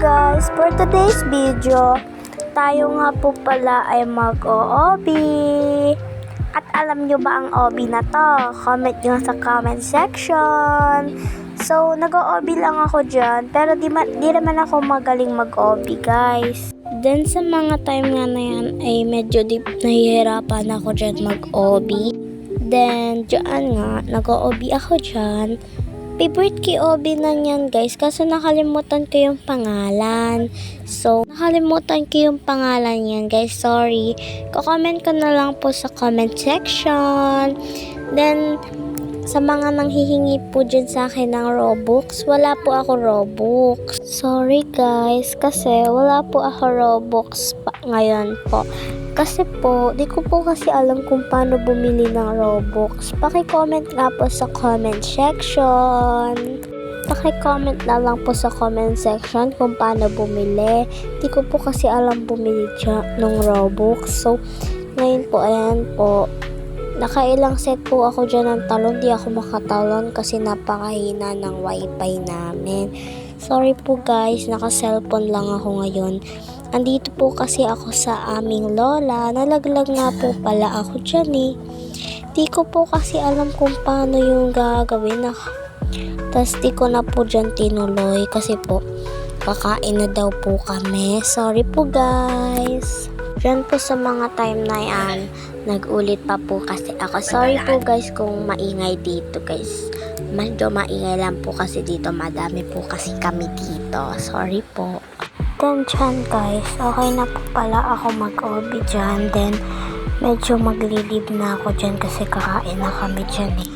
guys, for today's video, tayo nga po pala ay mag-OOB. At alam nyo ba ang OB na to? Comment nyo sa comment section. So, nag-OOB lang ako dyan, pero di naman ako magaling mag-OB guys. Then sa mga time nga na yan ay medyo nahihirapan ako dyan mag-OB. Then, dyan nga, nag-OOB ako dyan. Favorite OB na yan guys, kaso nakalimutan ko yung pangalan. So, nakalimutan ko yung pangalan yan guys, sorry. Ko-comment ko na lang po sa comment section. Then, sa mga nanghihingi po dyan sa akin ng Robux, wala po ako Robux. Sorry guys, kasi wala po ako Robux ngayon po. Kasi po, di ko po kasi alam kung paano bumili ng Robux. Paki-comment nga po sa comment section. Paki-comment na lang po sa comment section kung paano bumili. Di ko po kasi alam bumili dyan ng Robux. So, ngayon po, ayan po. Nakailang set po ako dyan ng talon. Di ako makatalon kasi napakahina ng wifi namin. Sorry po guys, naka-cellphone lang ako ngayon. Andito po kasi ako sa aming lola. Nalaglag nga po pala ako dyan eh. Di ko po kasi alam kung paano yung gagawin. Tapos di ko na po dyan tinuloy kasi po kakain na daw po kami. Sorry po guys. Dyan po sa mga time na yan, nag-ulit pa po kasi ako. Sorry po guys kung maingay dito guys. Medyo maingay lang po kasi dito. Madami po kasi kami dito. Sorry po. Then dyan guys, okay na po pala ako mag-OB dyan. Then medyo maglilib na ako dyan kasi kakain na kami dyan eh.